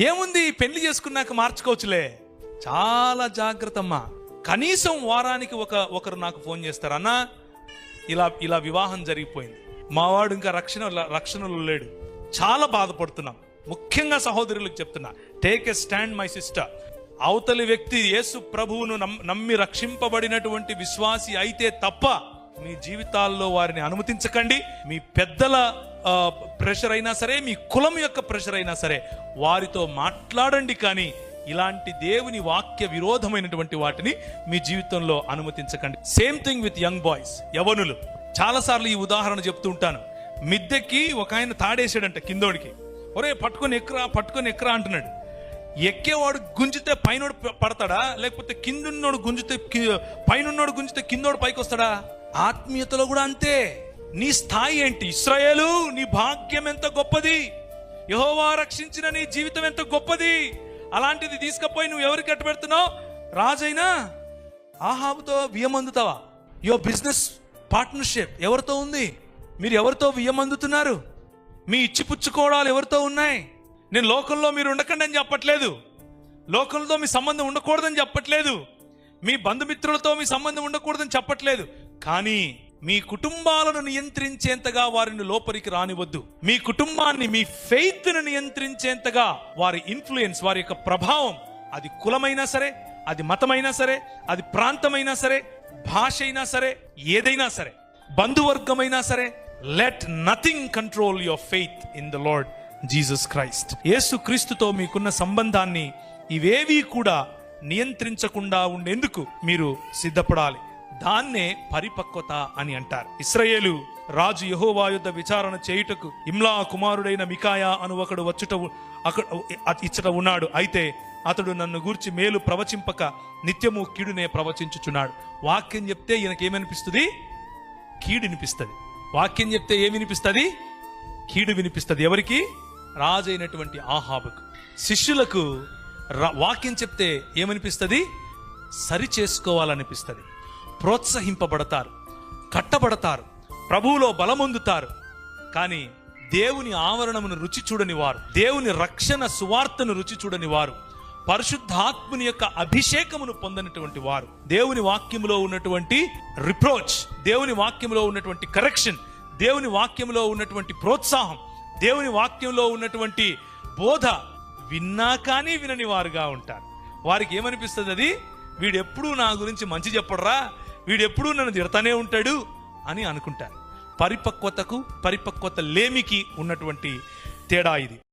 ఏముంది, పెళ్లి చేసుకున్నాక మార్చుకోవచ్చులే. చాలా జాగ్రత్త అమ్మా. కనీసం వారానికి ఒకరు నాకు ఫోన్ చేస్తారు, అన్నా ఇలా వివాహం జరిగిపోయింది, మావాడు ఇంకా రక్షణలో లేడు, చాలా బాధపడుతున్నాం. ముఖ్యంగా సహోదరులకు చెప్తున్నా, take a stand my sister. అవతలి వ్యక్తి యేసు ప్రభువును నమ్మి రక్షింపబడినటువంటి విశ్వాసి అయితే తప్ప మీ జీవితాల్లో వారిని అనుమతించకండి. మీ పెద్దల ప్రెషర్ అయినా సరే, మీ కులం యొక్క ప్రెషర్ అయినా సరే వారితో మాట్లాడండి, కానీ ఇలాంటి దేవుని వాక్య విరోధమైనటువంటి వాటిని మీ జీవితంలో అనుమతించకండి. Same thing with young boys, యవనులు. చాలాసార్లు ఈ ఉదాహరణ చెప్తూ ఉంటాను. మిద్దెకి ఒక ఆయన తాడేసాడంట కిందోడికి, ఒరే పట్టుకొని ఎక్కరా అంటున్నాడు. ఎక్కేవాడు గుంజితే పైనోడు పడతాడా, లేకపోతే కిందున్నోడు గుంజితే పైనున్నోడు గుంజితే కిందోడు పైకి వస్తాడా? ఆత్మీయతలో కూడా అంతే. నీ స్థాయి ఏంటి? ఇశ్రాయేలు, నీ భాగ్యం ఎంత గొప్పది, యెహోవా రక్షించిన నీ జీవితం ఎంత గొప్పది. అలాంటిది తీసుకుపోయి నువ్వు ఎవరికి కట్టు పెడుతున్నావు? రాజైనా ఆహాబుతో వియ్యమందుతావా? యువర్ బిజినెస్ పార్ట్నర్షిప్ ఎవరితో ఉంది? మీరు ఎవరితో వియ్యమందుతున్నారు? మీ ఇచ్చిపుచ్చుకోవడాలు ఎవరితో ఉన్నాయి? నేను లోకంలో మీరు ఉండకండి అని చెప్పట్లేదు, లోకంలో మీ సంబంధం ఉండకూడదని చెప్పట్లేదు, మీ బంధుమిత్రులతో మీ సంబంధం ఉండకూడదని చెప్పట్లేదు. కానీ మీ కుటుంబాలను నియంత్రించేంతగా వారిని లోపలికి రానివద్దు. మీ కుటుంబాన్ని, మీ ఫెయిత్ ను నియంత్రించేంతగా వారి ఇన్ఫ్లుయెన్స్, వారి యొక్క ప్రభావం, అది కులమైనా సరే, అది మతమైనా సరే, అది ప్రాంతమైనా సరే, భాష అయినా సరే, ఏదైనా సరే, బంధువర్గమైనా సరే, let nothing control your faith in the Lord Jesus Christ. Yesu క్రీస్తుతో మీకున్న సంబంధాన్ని ఇవేవి కూడా నియంత్రించకుండా ఉండేందుకు మీరు సిద్ధపడాలి. దాన్నే పరిపక్వత అని అంటారు. ఇశ్రాయేలు రాజు యెహోవా యుద్ధ విచారణ చేయుటకు ఇమ్లా కుమారుడైన మికాయా అను ఒకడు ఇచ్చట ఉన్నాడు. అయితే అతడు నన్ను గూర్చి మేలు ప్రవచింపక నిత్యము కీడునే ప్రవచించుచున్నాడు. వాక్యం చెప్తే ఈయనకేమనిపిస్తుంది? కీడు వినిపిస్తుంది. వాక్యం చెప్తే ఏమి వినిపిస్తుంది? కీడు వినిపిస్తుంది. ఎవరికి? రాజైనటువంటి ఆహాబుకు. శిష్యులకు వాక్యం చెప్తే ఏమనిపిస్తుంది? సరి చేసుకోవాలనిపిస్తుంది. ప్రోత్సహింపబడతారు, కట్టబడతారు, ప్రభువులో బలమొందుతారు. కానీ దేవుని ఆవరణమును రుచి చూడని వారు, దేవుని రక్షణ సువార్తను రుచి చూడని వారు, పరిశుద్ధాత్ముని యొక్క అభిషేకమును పొందినటువంటి వారు, దేవుని వాక్యములో ఉన్నటువంటి రిప్రోచ్, దేవుని వాక్యములో ఉన్నటువంటి కరెక్షన్, దేవుని వాక్యంలో ఉన్నటువంటి ప్రోత్సాహం, దేవుని వాక్యంలో ఉన్నటువంటి బోధ విన్నా కానీ వినని వారుగా ఉంటారు. వారికి ఏమనిపిస్తుంది? అది వీడెప్పుడూ నా గురించి మంచి చెప్పడరా, వీడెప్పుడూ నన్ను తిడతానే ఉంటాడు అని అనుకుంటారు. పరిపక్వత లేమికి ఉన్నటువంటి తేడా ఇది.